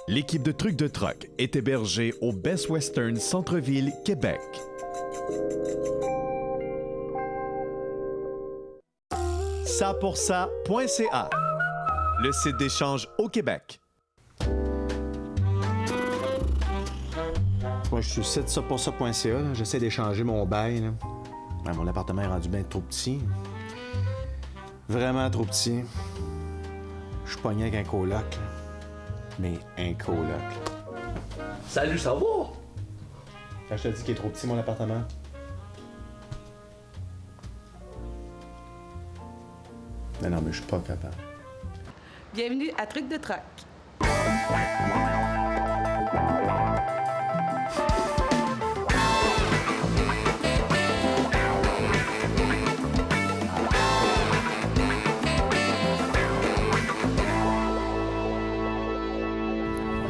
L'équipe de Trucs de Troc est hébergée au Best Western Centre-Ville, Québec. Ça-pour-ça.ca, le site d'échange au Québec. Moi, je suis sur ça-pour-ça.ca. J'essaie d'échanger mon bail. Là. Ouais, mon appartement est rendu bien trop petit. Vraiment trop petit. Je suis pogné avec un coloc. Là. Mais un coloc. Salut, ça va? Quand je te dis qu'il est trop petit, mon appartement. Non, mais je suis pas capable. Bienvenue à Trucs de Troc.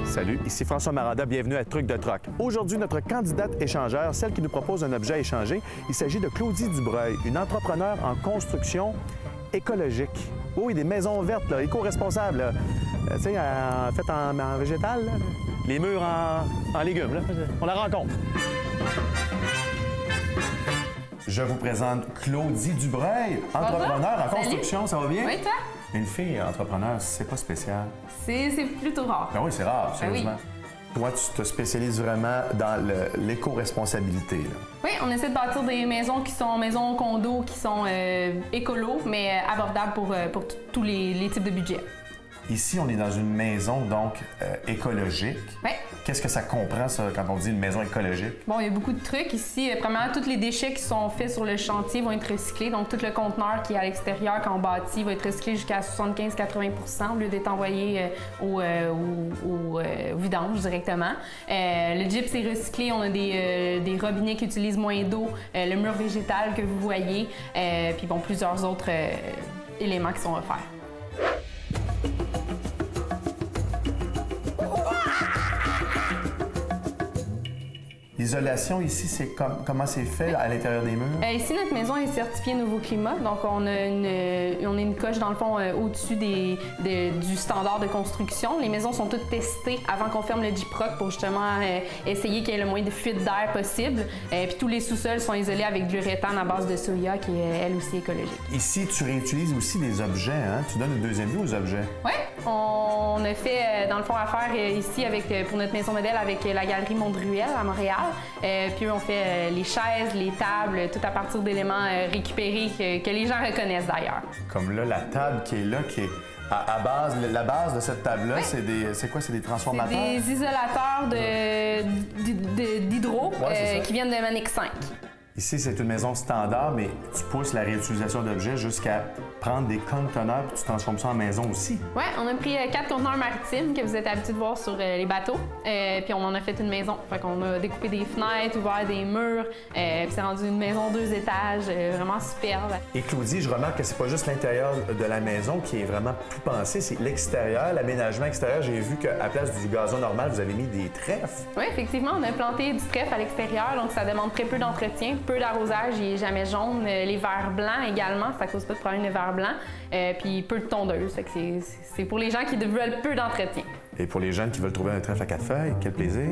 Salut, ici François Maranda, bienvenue à Trucs de Troc. Aujourd'hui, notre candidate échangeur, celle qui nous propose un objet à échanger, il s'agit de Claudie Dubreuil, une entrepreneure en construction écologique. Oui, des maisons vertes, là, éco-responsables. Tu sais, faites en végétal, là. Les murs en légumes. Là. On la rencontre. Je vous présente Claudie Dubreuil, entrepreneur en construction. Ça va bien? Oui, toi? Une fille entrepreneur, c'est pas spécial. C'est plutôt rare. Ben oui, c'est rare, sérieusement. oui. Toi, tu te spécialises vraiment dans l'éco-responsabilité. Là. Oui, on essaie de bâtir des maisons qui sont maisons condos, qui sont écolos, mais abordables pour tous les types de budget. Ici, on est dans une maison, donc, écologique. Oui. Qu'est-ce que ça comprend, ça, quand on dit une maison écologique? Bon, il y a beaucoup de trucs ici. Premièrement, tous les déchets qui sont faits sur le chantier vont être recyclés. Donc, tout le conteneur qui est à l'extérieur, quand on bâtit, va être recyclé jusqu'à 75-80 % au lieu d'être envoyé au vidange directement. Le gyps est recyclé. On a des robinets qui utilisent moins d'eau. Le mur végétal que vous voyez. Puis, bon, plusieurs autres éléments qui sont offerts. L'isolation ici, c'est comment c'est fait à l'intérieur des murs? Ici, notre maison est certifiée Nouveau Climat, donc on a une coche, dans le fond, au-dessus du standard de construction. Les maisons sont toutes testées avant qu'on ferme le Gyproc pour justement essayer qu'il y ait le moins de fuite d'air possible. Puis tous les sous-sols sont isolés avec de l'uréthane à base de soya, qui est, elle aussi, écologique. Ici, tu réutilises aussi des objets, hein? Tu donnes une deuxième vie aux objets. Oui, on a fait, dans le fond, affaire ici pour notre maison modèle avec la galerie Mondruel à Montréal. Puis on fait les chaises, les tables, tout à partir d'éléments récupérés que les gens reconnaissent d'ailleurs. Comme là, la table qui est là, qui est à base, la base de cette table-là, oui. C'est quoi? C'est des transformateurs? C'est des isolateurs d'hydro qui viennent de Manic 5. Ici, c'est une maison standard, mais tu pousses la réutilisation d'objets jusqu'à prendre des conteneurs puis tu transformes ça en maison aussi. Oui, on a pris 4 conteneurs maritimes que vous êtes habitués de voir sur les bateaux, puis on en a fait une maison. Fait qu'on a découpé des fenêtres, ouvert des murs, puis c'est rendu une maison 2 étages, vraiment superbe. Et Claudie, je remarque que c'est pas juste l'intérieur de la maison qui est vraiment tout pensé, c'est l'extérieur, l'aménagement extérieur. J'ai vu qu'à place du gazon normal, vous avez mis des trèfles. Oui, effectivement, on a planté du trèfle à l'extérieur, donc ça demande très peu d'entretien. Peu d'arrosage, il n'est jamais jaune. Les verres blancs également, ça cause pas de problème de verre blanc. Puis peu de tondeuse, c'est pour les gens qui veulent peu d'entretien. Et pour les jeunes qui veulent trouver un trèfle à 4 feuilles, quel plaisir!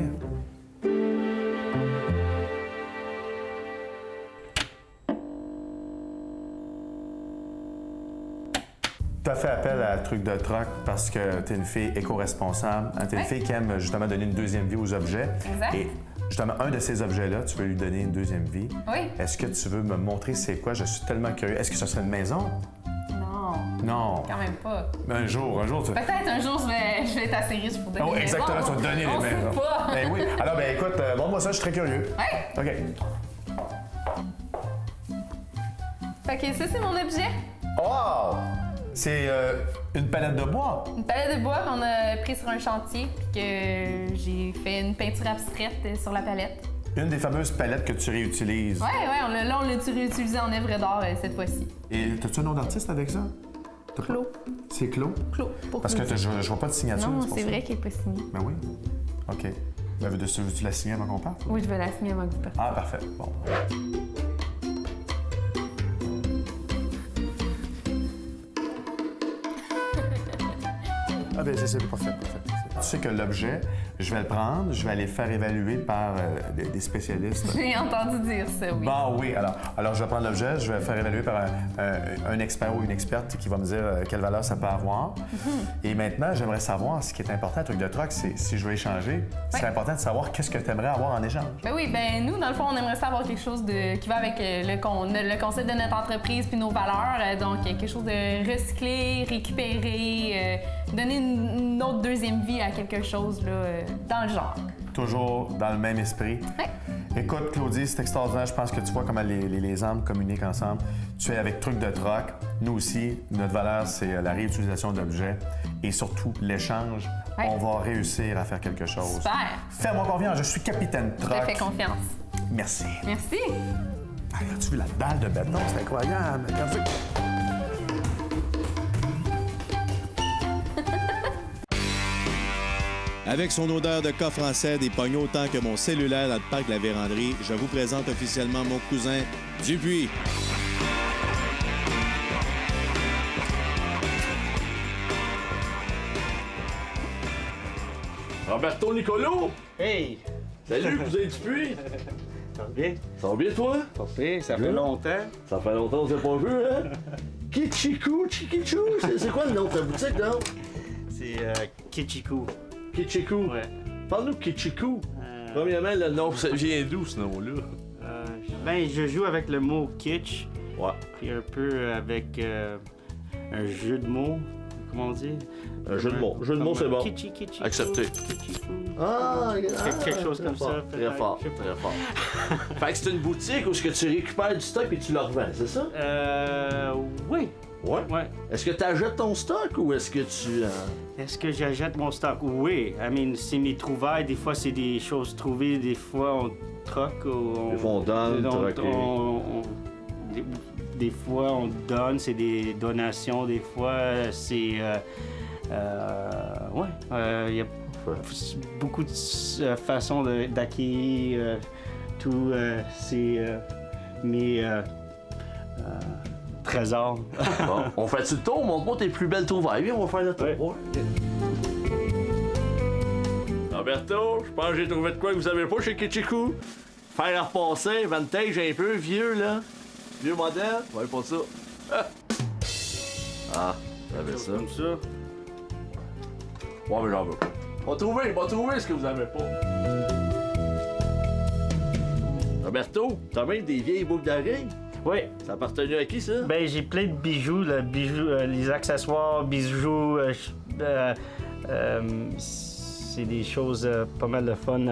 Tu as fait appel à Trucs de Troc parce que tu es une fille éco-responsable. Tu es une fille qui aime justement donner une deuxième vie aux objets. Exact. Et justement, un de ces objets-là, tu veux lui donner une deuxième vie. Oui. Est-ce que tu veux me montrer c'est quoi? Je suis tellement curieux. Est-ce que ce serait une maison? Non. Non. Quand même pas. Un jour, tu... Peut-être un jour, je vais être assez riche pour donner une exactement, maison. tu vas te donner les maisons. On sait pas. Ben oui. Alors, ben écoute, montre-moi ça, je suis très curieux. Oui. OK. Fait que ça, c'est mon objet. Oh! C'est une palette de bois. Une palette de bois qu'on a pris sur un chantier, puis que j'ai fait une peinture abstraite sur la palette. Une des fameuses palettes que tu réutilises. Oui, on l'a réutilisé en œuvre d'art cette fois-ci. Et t'as-tu un nom d'artiste avec ça? Clos. C'est Clos? Clos. Parce que je vois pas de signature. Non, c'est vrai qu'il n'est pas signé. Ben oui. OK. Ben, veux-tu la signer avant qu'on parte? Oui, je vais la signer avant que vous partiez. Ah, parfait. Bon. Ah ben c'est parfait. tu sais que l'objet, je vais le prendre, je vais aller le faire évaluer par des spécialistes. J'ai entendu dire ça, oui. Bon, oui. Alors, je vais prendre l'objet, je vais le faire évaluer par un expert ou une experte qui va me dire quelle valeur ça peut avoir. Et maintenant, j'aimerais savoir, ce qui est important, un truc de troc, c'est si je veux échanger, c'est important de savoir qu'est-ce que tu aimerais avoir en échange. Ben oui, ben nous, dans le fond, on aimerait savoir quelque chose qui va avec le concept de notre entreprise puis nos valeurs. Donc, quelque chose de recyclé, récupéré, donner une autre deuxième vie à quelque chose là, dans le genre. Toujours dans le même esprit. Oui. Écoute, Claudie, c'est extraordinaire. Je pense que tu vois comment les âmes communiquent ensemble. Tu es avec Truc de troc. Nous aussi, notre valeur, c'est la réutilisation d'objets et surtout l'échange. Oui. On va réussir à faire quelque chose. Super! Fais-moi confiance, je suis capitaine Je te troc. fais confiance. Merci. Merci! Ah, as-tu vu la dalle de béton? C'est incroyable. Regarde ça. Avec son odeur de coffre en cèdre et pogne autant que mon cellulaire dans le parc de la Vérandrie, je vous présente officiellement mon cousin Dupuis. Roberto Nicolo! Hey! Salut, cousin Dupuis! Ça va bien? Ça va bien, toi? Pas pire, ça fait longtemps. Ça fait longtemps qu'on s'est pas vu, hein? Kichiku, Chikichu, c'est quoi le nom de ta boutique, là? C'est Kichiku. Kichiku? Ouais. Parle-nous de Kichiku. Premièrement, le nom, ça vient d'où, ce nom-là? Ben, je joue avec le mot kitsch, Ouais. puis un peu avec un jeu de mots. Comment on dit? Un jeu de mots. Jeu de mots, c'est bon. Kichi, Kichiku. Accepté. Kichiku. Ah, Quelque chose comme ça, Très peut-être, fort, je sais pas. très fort. Fait que c'est une boutique où est-ce que tu récupères du stock et tu le revends, c'est ça? Oui. Ouais. Ouais. Est-ce que tu achètes ton stock ou est-ce que tu... Est-ce que j'achète mon stock? Oui. C'est mes trouvailles. Des fois, c'est des choses trouvées. Des fois, on troque. Des fois, on donne, troquer. Des fois, on donne. C'est des donations. Des fois, c'est... il y a beaucoup de façons d'acquérir tout mes trésors. Bon, on fait-tu le tour? Montre-moi tes plus belles trouvailles. Viens, on va faire le tour. Ouais. Roberto, je pense que j'ai trouvé de quoi que vous avez pas chez Kichiku. Faire à repasser, vintage un peu, vieux, là. Vieux modèle. Ouais, pas ça. Ah, j'avais ça. Comme ça. Ouais, mais j'en veux pas. On va trouver ce que vous avez pas. Roberto, t'as même des vieilles boucles d'oreilles? Oui. Ça appartenait à qui, ça? Ben, j'ai plein de bijoux, les accessoires, bijoux. C'est des choses pas mal de fun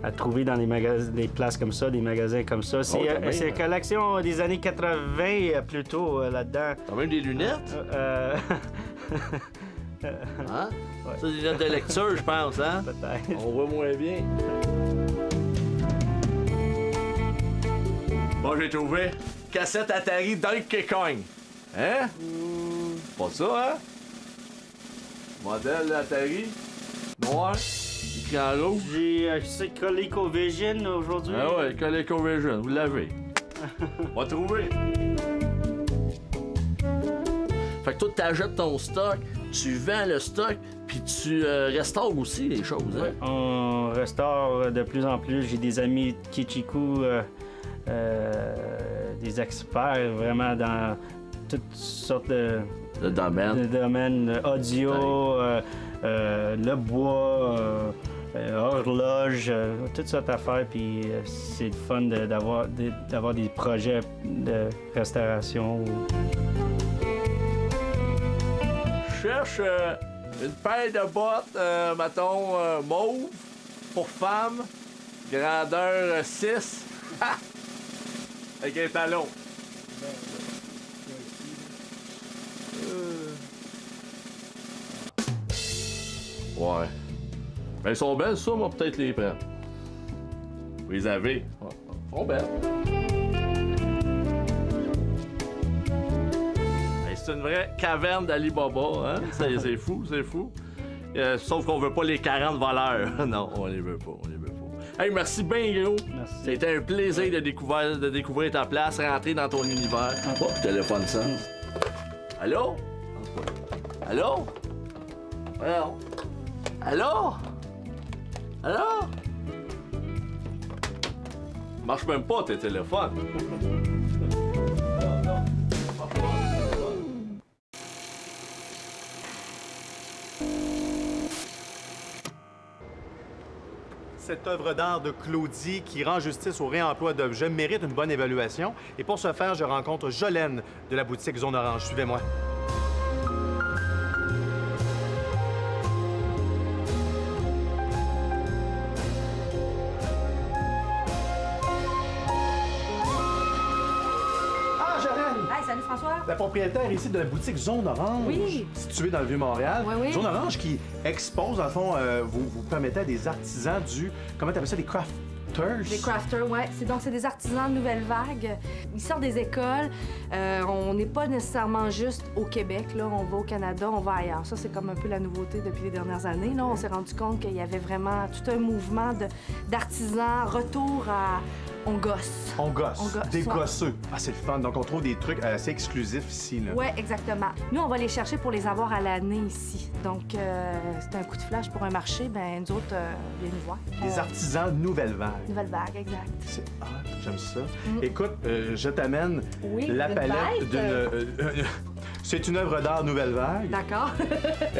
à trouver dans des places comme ça, des magasins comme ça. C'est une collection des années 80 plutôt là-dedans. T'as même des lunettes? Hein? Ouais. Ça, c'est des lunettes de lecture, je pense, hein? Peut-être. On voit moins bien. Bon, j'ai trouvé. Cassette Atari Donkey Kong. Hein? Pas ça, hein? Modèle Atari. Noir. Écrit en rouge. J'ai ColecoVision aujourd'hui. Ah ouais, ColecoVision, vous l'avez. On va trouver. Fait que toi, t'achètes ton stock, tu vends le stock, puis tu restaures aussi les choses, hein? Ouais, on restaure de plus en plus. J'ai des amis de Kichiku, des experts vraiment dans toutes sortes de domaines audio, le bois, horloge, toutes sortes d'affaires. Puis c'est le fun d'avoir des projets de restauration. Je cherche une paire de bottes, mettons, mauve, pour femme, grandeur 6, avec un talon. Ouais. Ben, elles sont belles, ça, moi, peut-être les prendre. Vous les avez. Ouais. Elles sont belles. Hey, c'est une vraie caverne d'Ali Baba, hein? C'est fou, c'est fou. Sauf qu'on veut pas les 40 voleurs. Non, on les veut pas, on les veut pas. Hey, merci bien gros. Merci. C'était un plaisir de découvrir ta place, rentrer dans ton univers. Oh, téléphone sonne. Allô? Allô? Alors? Allô? Allô? Marche même pas tes téléphones. Cette œuvre d'art de Claudie qui rend justice au réemploi d'objets mérite une bonne évaluation. Et pour ce faire, je rencontre Jolène de la boutique Zone Orange. Suivez-moi. Ah, Jolène! Hey, salut François. La propriétaire ici de la boutique Zone Orange, Oui. située dans le Vieux-Montréal. Oui, oui. Zone Orange qui expose, dans le fond, vous permettez à des artisans du... Comment tu appelles ça? Des crafters? Des crafters, ouais. C'est des artisans de nouvelle vague. Ils sortent des écoles. On n'est pas nécessairement juste au Québec, là. On va au Canada, on va ailleurs. Ça, c'est comme un peu la nouveauté depuis les dernières années. Là, on s'est rendu compte qu'il y avait vraiment tout un mouvement d'artisans, retour à... On gosse. On gosse. On gosse, Des ouais. gosseux. Ah, c'est le fun. Donc, on trouve des trucs assez exclusifs ici, là. Oui, exactement. Nous, on va les chercher pour les avoir à l'année ici. Donc, c'est un coup de flash pour un marché. Ben nous autres, viens nous voir. Des artisans nouvelle vague. Nouvelle vague, exact. C'est j'aime ça. Écoute, je t'amène Oui, la une palette bête. c'est une œuvre d'art nouvelle vague. D'accord.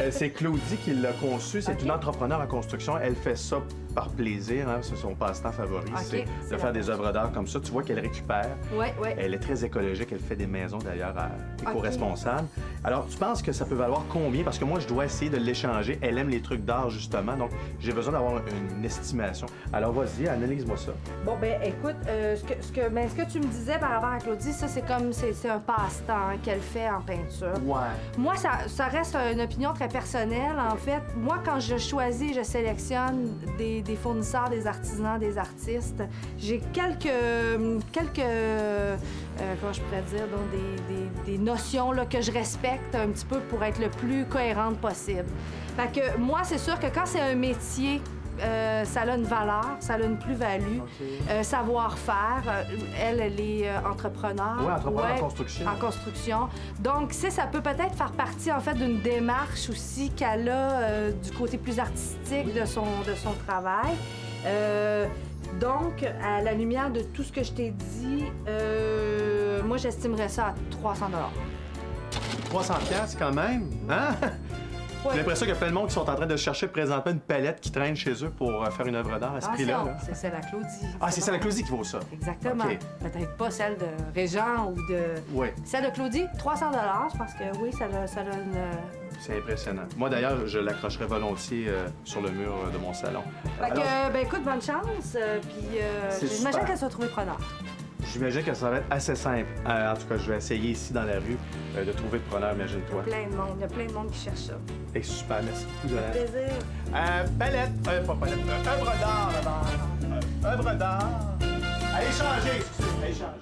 C'est Claudie qui l'a conçue. C'est une entrepreneur en construction. Elle fait ça par plaisir. Hein. C'est son passe-temps favori. C'est de c'est faire la des œuvres d'art comme ça. Tu vois qu'elle récupère. Oui, oui. Elle est très écologique. Elle fait des maisons, d'ailleurs, éco-responsables. Alors, tu penses que ça peut valoir combien? Parce que moi, je dois essayer de l'échanger. Elle aime les trucs d'art, justement. Donc, j'ai besoin d'avoir une estimation. Alors, vas-y, analyse-moi ça. Bon, ben écoute, ce que tu me disais par rapport à Claudie, ça, c'est un passe-temps qu'elle fait en peinture. Ouais. Moi, ça reste une opinion très personnelle. En fait, moi, quand je choisis, je sélectionne des fournisseurs, des artisans, des artistes, j'ai quelques comment je pourrais dire, donc des notions là, que je respecte un petit peu pour être le plus cohérente possible. Fait que moi, c'est sûr que quand c'est un métier, ça a une valeur, ça a une plus-value, savoir-faire. Elle est entrepreneur. Oui, entrepreneur en construction. En construction. Donc, ça peut peut-être faire partie, en fait, d'une démarche aussi qu'elle a du côté plus artistique de son travail. Donc, à la lumière de tout ce que je t'ai dit, moi, j'estimerais ça à 300 $300 quand même, hein? Ouais. J'ai l'impression qu'il y a plein de monde qui sont en train de chercher présentement une palette qui traîne chez eux pour faire une œuvre d'art à ce prix-là. Là. C'est celle à Claudie. Ah, c'est celle à Claudie qui vaut ça? Exactement. OK. Peut-être pas celle de Régent ou de... Oui. Celle de Claudie, 300 je pense que oui, ça a une... C'est impressionnant. Moi, d'ailleurs, je l'accrocherais volontiers sur le mur de mon salon. Fait que, ben écoute, bonne chance, puis C'est j'imagine super. qu'elle se trouver preneur. J'imagine que ça va être assez simple. En tout cas, je vais essayer ici dans la rue de trouver de preneur, imagine-toi. Il y a plein de monde qui cherche ça. Et super, merci beaucoup, Jolène. Plaisir. Palette, pas palette, œuvre d'art d'abord. Œuvre d'art. À échanger, excusez-moi, à échanger.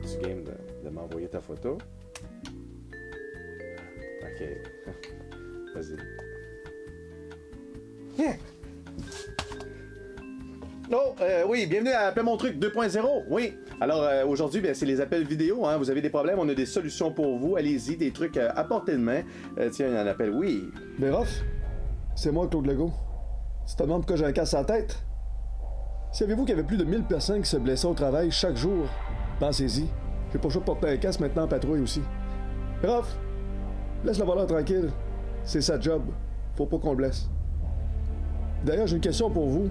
Tu game de m'envoyer ta photo? OK. Vas-y. Yeah. Oh, oui, bienvenue à Appelez mon truc 2.0. Oui. Alors, aujourd'hui, c'est les appels vidéo. Hein. Vous avez des problèmes, on a des solutions pour vous. Allez-y, des trucs à portée de main. Tiens, il y a un appel, oui. Béroff, c'est moi, Claude Legault. Tu te demandes pourquoi j'ai un casse à la tête? Savez-vous qu'il y avait plus de 1000 personnes qui se blessaient au travail chaque jour? Pensez-y. J'ai pas le choix de porter un casque maintenant en patrouille aussi. Béroff, laisse le voleur tranquille. C'est sa job. Faut pas qu'on le blesse. D'ailleurs, j'ai une question pour vous.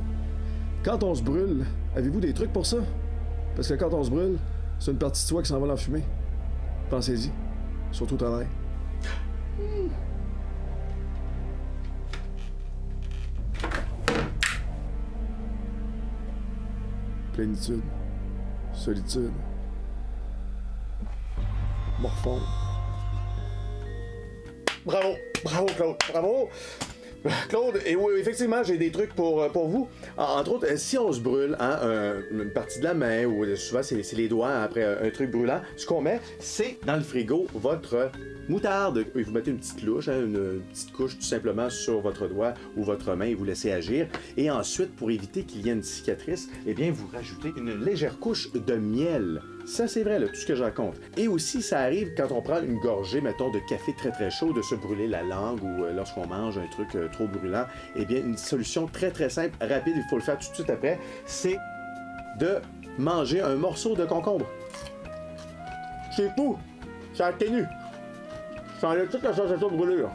Quand on se brûle, avez-vous des trucs pour ça? Parce que quand on se brûle, c'est une partie de soi qui s'en va dans la fumée. Pensez-y. Surtout au travail. Plénitude. Solitude. Morphone. Bravo, bravo, Claude, bravo. Claude, et oui, effectivement, j'ai des trucs pour vous. Entre autres, si on se brûle, hein, une partie de la main, ou souvent c'est les doigts hein, après un truc brûlant, ce qu'on met, c'est dans le frigo votre moutarde. Et vous mettez une petite louche, hein, une petite couche tout simplement sur votre doigt ou votre main et vous laissez agir. Et ensuite, pour éviter qu'il y ait une cicatrice, eh bien, vous rajoutez une légère couche de miel. Ça, c'est vrai, là, tout ce que j'en compte. Et aussi, ça arrive quand on prend une gorgée, mettons, de café très très chaud, de se brûler la langue ou lorsqu'on mange un truc trop brûlant. Eh bien, une solution très très simple, rapide, il faut le faire tout de suite après, c'est de manger un morceau de concombre. C'est tout! Ça atténue. Ça enlève toute la sensation de brûlure.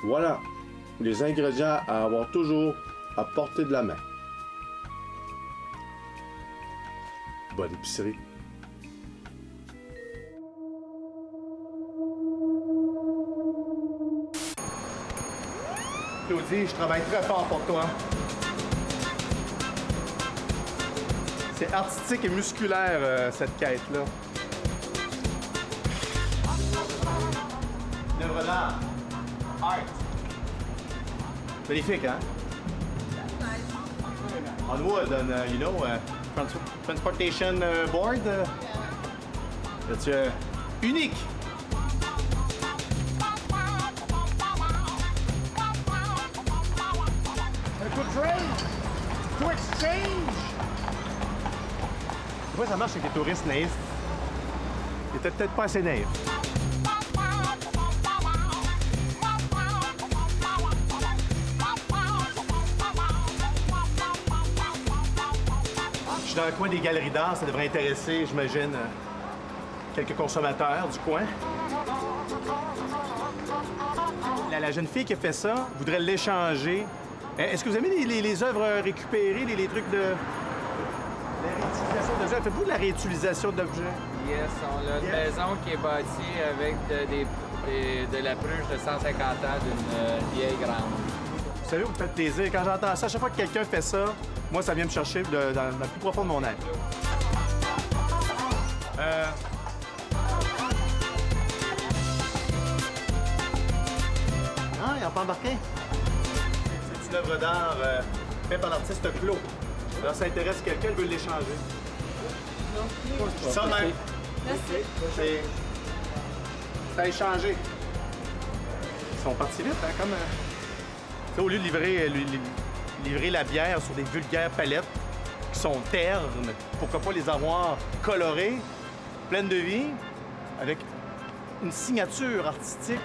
Voilà. Les ingrédients à avoir toujours à portée de la main. Bonne épicerie. Claudie, je travaille très fort pour toi. C'est artistique et musculaire, cette quête-là. Une œuvre d'art. Art. Magnifique, hein? On wood, and, you know, transportation board. C'est unique. Un good trade, to exchange. Pourquoi ça marche avec les touristes naïfs? Ils étaient peut-être pas assez naïfs. Je suis dans le coin des galeries d'art, ça devrait intéresser, j'imagine, quelques consommateurs du coin. La jeune fille qui a fait ça voudrait l'échanger. Est-ce que vous aimez les œuvres récupérées, les trucs de... La réutilisation d'objets? Faites-vous de la réutilisation d'objets? Yes, on a une maison qui est bâtie avec de la pruche de 150 ans d'une vieille grange. Vous savez, vous me faites plaisir. Quand j'entends ça, à chaque fois que quelqu'un fait ça, moi, ça vient me chercher dans le plus profond de mon être. Ah, ils n'ont pas embarqué? C'est une œuvre d'art faite par l'artiste Claude. Alors, ça intéresse quelqu'un, il veut l'échanger. Non. Ça même. Merci. C'est à échanger. Ils sont partis vite, hein, comme... Au lieu de livrer la bière sur des vulgaires palettes qui sont ternes, pourquoi pas les avoir colorées, pleines de vie, avec une signature artistique.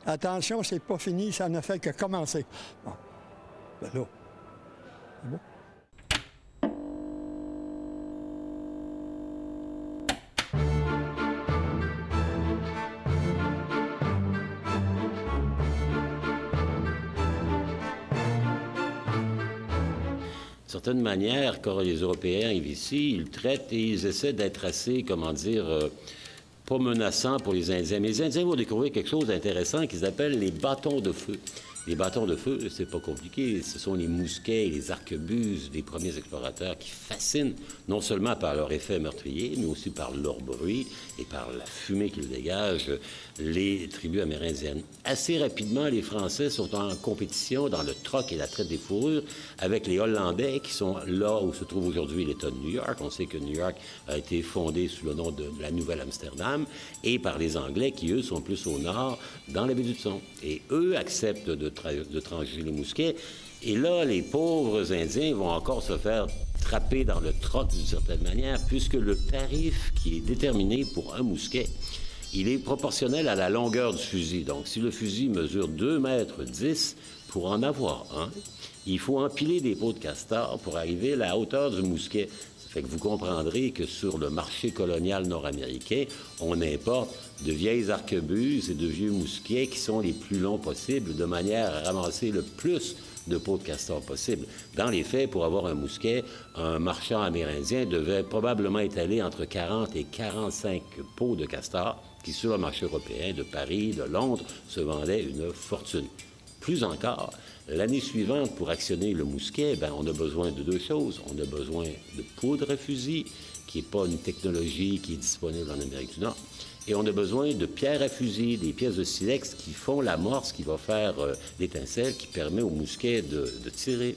Attention, c'est pas fini, ça ne fait que commencer. Bon. Ben là, c'est bon. D'une certaine manière, quand les Européens arrivent ici, ils traitent et ils essaient d'être assez, comment dire, pas menaçants pour les Indiens. Mais les Indiens vont découvrir quelque chose d'intéressant qu'ils appellent les bâtons de feu. Les bâtons de feu, c'est pas compliqué. Ce sont les mousquets et les arquebuses des premiers explorateurs qui fascinent non seulement par leur effet meurtrier, mais aussi par leur bruit et par la fumée qu'ils dégagent, les tribus amérindiennes. Assez rapidement, les Français sont en compétition dans le troc et la traite des fourrures avec les Hollandais qui sont là où se trouve aujourd'hui l'État de New York. On sait que New York a été fondé sous le nom de la Nouvelle-Amsterdam et par les Anglais qui, eux, sont plus au nord, dans la baie d'Hudson. Et eux acceptent de trancher les mousquets. Et là, les pauvres Indiens vont encore se faire trapper dans le troc d'une certaine manière, puisque le tarif qui est déterminé pour un mousquet, il est proportionnel à la longueur du fusil. Donc, si le fusil mesure 2,10 mètres, pour en avoir un, il faut empiler des peaux de castor pour arriver à la hauteur du mousquet. Ça fait que vous comprendrez que sur le marché colonial nord-américain, on importe de vieilles arquebuses et de vieux mousquets qui sont les plus longs possibles, de manière à ramasser le plus de peaux de castor possible. Dans les faits, pour avoir un mousquet, un marchand amérindien devait probablement étaler entre 40 et 45 peaux de castor qui, sur le marché européen de Paris, de Londres, se vendaient une fortune. Plus encore, l'année suivante, pour actionner le mousquet, on a besoin de deux choses. On a besoin de poudre à fusil, qui n'est pas une technologie qui est disponible en Amérique du Nord. Et on a besoin de pierres à fusil, des pièces de silex qui font l'amorce qui va faire l'étincelle qui permet au mousquet de tirer.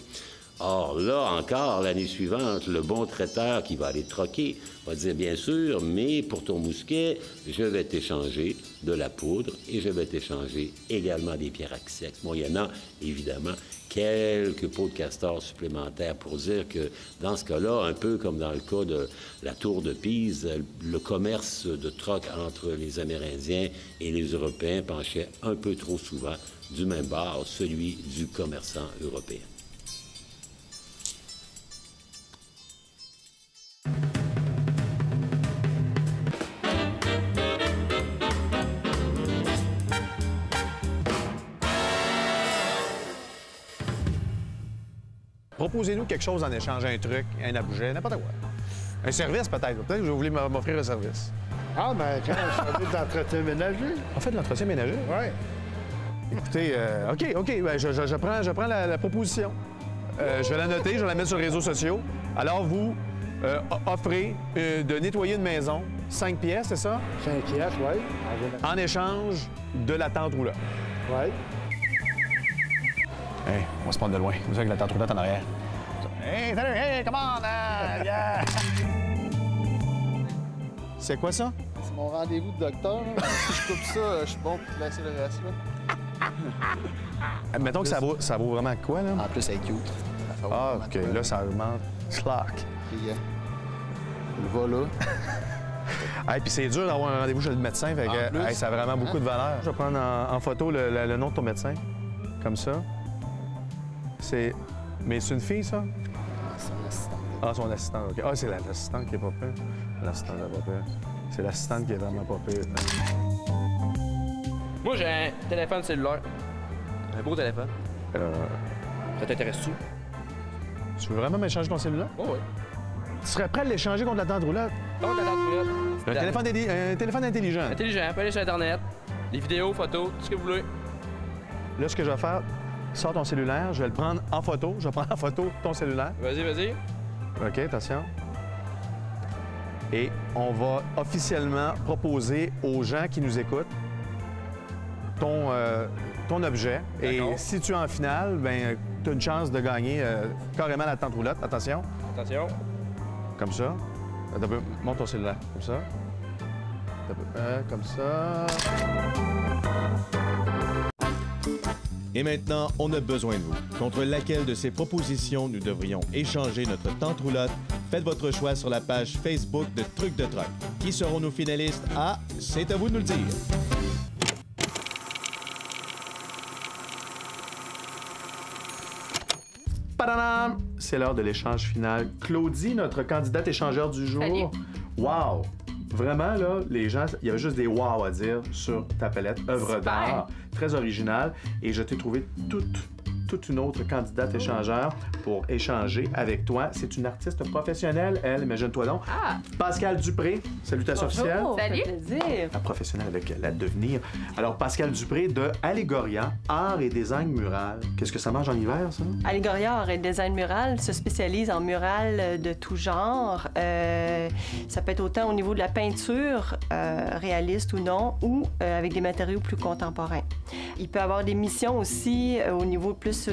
Or là encore, l'année suivante, le bon traiteur qui va aller troquer va dire, bien sûr, mais pour ton mousquet, je vais t'échanger de la poudre et je vais t'échanger également des pierres à sec, moyennant, évidemment, quelques pots de castor supplémentaires pour dire que, dans ce cas-là, un peu comme dans le cas de la tour de Pise, le commerce de troc entre les Amérindiens et les Européens penchait un peu trop souvent du même bord, celui du commerçant européen. Proposez-nous quelque chose en échange, un truc, un objet, n'importe quoi. Un service, peut-être. Peut-être que vous voulez m'offrir un service. Ah, ben, quand un service d'entretien ménager. En fait, de l'entretien ménager? Oui. Écoutez, OK, ben, je prends la proposition. Je vais la noter, je vais la mettre sur les réseaux sociaux. Alors, vous offrez de nettoyer une maison, 5 pièces, c'est ça? 5 pièces, oui. En échange de la tente roulotte. Oui. Hey, on va se prendre de loin. Vous savez que la tente roulette en arrière. Hey, salut! Hey, come on! Yeah! C'est quoi ça? C'est mon rendez-vous de docteur. Si je coupe ça, je suis bon pour placer le reste. Là. Mettons que ça vaut vraiment quoi, là? En plus, c'est cute. Ah, OK. Là, ça augmente. Slack. Puis, le va là. Hey, puis c'est dur d'avoir un rendez-vous chez le médecin. Fait que, hey, ça a vraiment beaucoup de valeur. Je vais prendre en photo le nom de ton médecin. Comme ça. Mais c'est une fille, ça? Son assistante. Ah, son assistante, OK. Ah, c'est l'assistante qui est pas pire. L'assistante qui est pas pire. C'est l'assistante qui est vraiment pas pire. Moi, j'ai un téléphone cellulaire. Un beau téléphone. Ça t'intéresse-tu? Tu veux vraiment m'échanger ton cellulaire? Oh, oui. Tu serais prêt à l'échanger contre la tente roulette? Contre la tente roulette. Un téléphone intelligent. Intelligent. On peut aller sur Internet. Des vidéos, photos, tout ce que vous voulez. Là, ce que je vais faire, sors ton cellulaire, je vais le prendre en photo. Je vais prendre en photo ton cellulaire. Vas-y. OK, attention. Et on va officiellement proposer aux gens qui nous écoutent ton objet. Et si tu es en finale, ben tu as une chance de gagner carrément la tente roulotte. Attention. Attention. Comme ça. Monte ton cellulaire. Comme ça. Comme ça. Et maintenant, on a besoin de vous. Contre laquelle de ces propositions nous devrions échanger notre tente roulotte? Faites votre choix sur la page Facebook de Trucs de Troc. Qui seront nos finalistes? Ah, c'est à vous de nous le dire. Padadam! C'est l'heure de l'échange final. Claudie, notre candidate échangeur du jour. Salut. Wow! Vraiment, là, les gens, il y avait juste des wow à dire sur ta palette, œuvre d'art, très originale. Et je t'ai trouvé toute une autre candidate échangeur pour échanger avec toi. C'est une artiste professionnelle, elle, imagine-toi donc. Ah! Pascal Dupré, salutations officielles. Salut! plaisir. Un professionnel avec la devenir. Alors, Pascal Dupré de Allégoria, art et design mural. Qu'est-ce que ça mange en hiver, ça? Allégoria Art et Design Mural se spécialise en mural de tout genre. Ça peut être autant au niveau de la peinture, réaliste ou non, ou avec des matériaux plus contemporains. Il peut avoir des missions aussi au niveau plus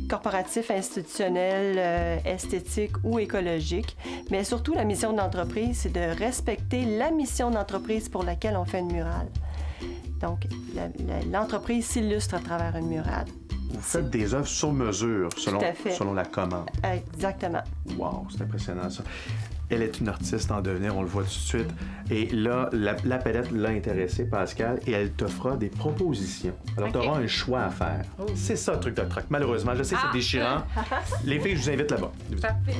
corporatif, institutionnel, esthétique ou écologique. Mais surtout, la mission de l'entreprise, c'est de respecter la mission d'entreprise pour laquelle on fait une murale. Donc, l'entreprise s'illustre à travers une murale. Vous faites des œuvres sur mesure, selon la commande. Exactement. Wow, c'est impressionnant, ça. Elle est une artiste en devenir, on le voit tout de suite. Et là, la palette l'a intéressée, Pascal, et elle te fera des propositions. Alors, tu auras un choix à faire. Oh. C'est ça, le truc de troc. Malheureusement, je sais, c'est déchirant. Les filles, je vous invite là-bas. Parfait.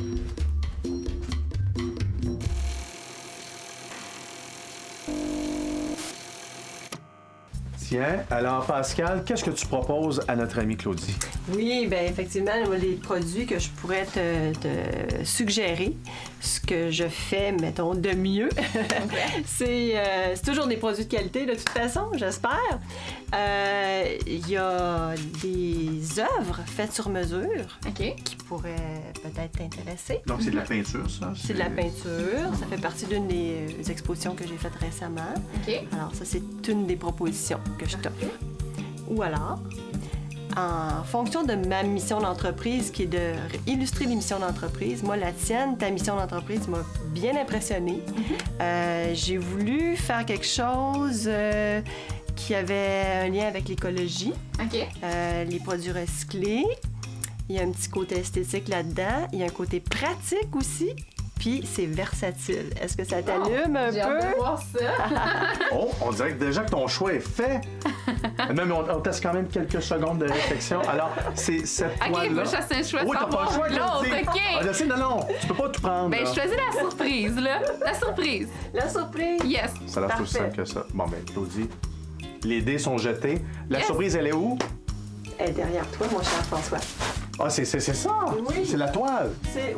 Tiens, alors Pascal, qu'est-ce que tu proposes à notre amie Claudie? Oui, bien effectivement, les produits que je pourrais te suggérer, ce que je fais, mettons, de mieux, c'est toujours des produits de qualité de toute façon, j'espère. Il y a des œuvres faites sur mesure qui pourraient peut-être t'intéresser. Donc c'est de la peinture, ça? C'est de la peinture. Ça fait partie d'une des expositions que j'ai faites récemment. Alors ça, c'est une des propositions que je t'offre. Ou alors, en fonction de ma mission d'entreprise, qui est de illustrer les missions d'entreprise, moi, la tienne, ta mission d'entreprise m'a bien impressionnée. J'ai voulu faire quelque chose qui avait un lien avec l'écologie, les produits recyclés. Il y a un petit côté esthétique là-dedans. Il y a un côté pratique aussi. Puis c'est versatile. Est-ce que ça t'allume un peu? J'ai hâte de voir ça. Oh, on dirait que déjà que ton choix est fait. Mais on teste quand même quelques secondes de réflexion. Alors, c'est cette toile-là. OK, moi, je fais un choix oui, sans t'as pas le choix, l'autre, Claudie. OK. Ah, je sais, non, tu peux pas tout prendre. Ben, là. je choisis la surprise, là. La surprise. La surprise? Yes. Ça a l'air tout simple que ça. Bon, ben, Claudie, les dés sont jetés. La surprise, elle est où? Elle est derrière toi, mon cher François. Ah, c'est ça! Oui. C'est la toile!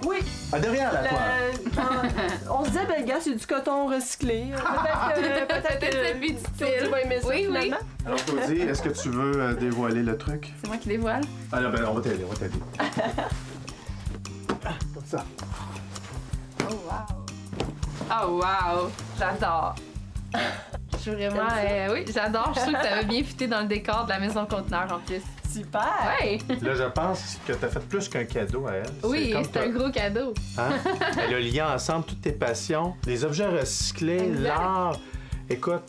Oui. Ah, derrière la toile! On se disait, ben, gars, c'est du coton recyclé. Peut-être que Claudie va aimer ça, finalement. Alors, Claudie, est-ce que tu veux dévoiler le truc? C'est moi qui dévoile. Ah, non, ben, on va t'aider. Comme ça. Oh, wow! Oh, wow! J'adore! Je suis vraiment... oui, j'adore. Je trouve que ça va bien fitter dans le décor de la maison conteneur, en plus. Super! Ouais! Là, je pense que t'as fait plus qu'un cadeau à elle. Oui, c'est un gros cadeau. Hein? Elle a lié ensemble toutes tes passions, les objets recyclés, Exact. l'art. Écoute,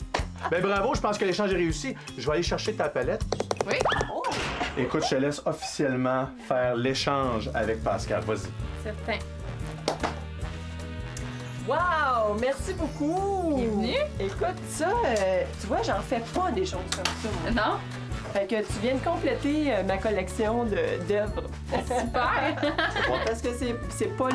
ben bravo, je pense que l'échange est réussi. Je vais aller chercher ta palette. Oui? Écoute, je te laisse officiellement faire l'échange avec Pascal. Vas-y. Certain. Wow! Merci beaucoup! Bienvenue! Écoute, ça, tu vois, j'en fais pas des choses comme ça, moi. Non? Fait que tu viens de compléter ma collection d'œuvres. Super! Parce que c'est pas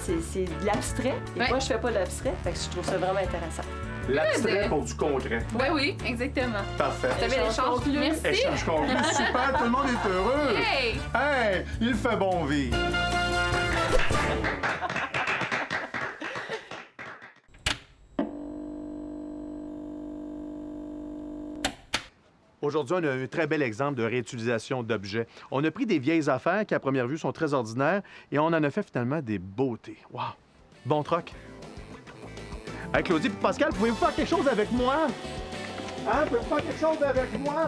c'est de l'abstrait. Et moi, je fais pas de l'abstrait. Fait que je trouve ça vraiment intéressant. L'abstrait pour du concret. Oui, oui, exactement. Parfait. Vous avez l'échange conclu. Merci! Échange conclu. Super, tout le monde est heureux. Hey! Hey, il fait bon vivre. Aujourd'hui, on a un très bel exemple de réutilisation d'objets. On a pris des vieilles affaires qui, à première vue, sont très ordinaires et on en a fait finalement des beautés. Wow! Bon troc! Hey, Claudie et Pascal, pouvez-vous faire quelque chose avec moi? Hein? Pouvez-vous faire quelque chose avec moi?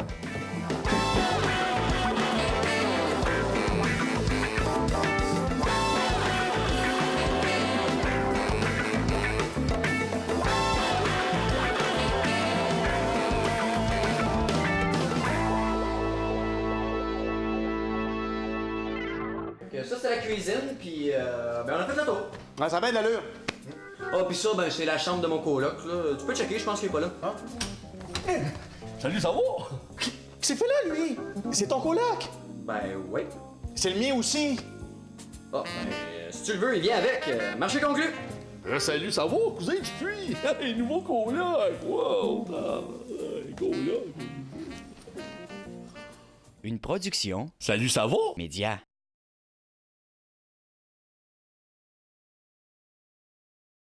Ça, c'est la cuisine, puis ben, on a fait le tour. Ouais, ça a bien de l'allure. Ah, puis ça, ben, c'est la chambre de mon coloc, là. Tu peux checker, je pense qu'il est pas là. Ah. Salut, ça va? Qu'est-ce qu'il fait là, lui? C'est ton coloc? Ben, oui. C'est le mien aussi. Ah, ben, si tu le veux, il vient avec. Marché conclu. Salut, ça va, cousin, tu fuis? Hey, nouveau coloc! Wow! Coloc! Une production. Salut, ça va? Média.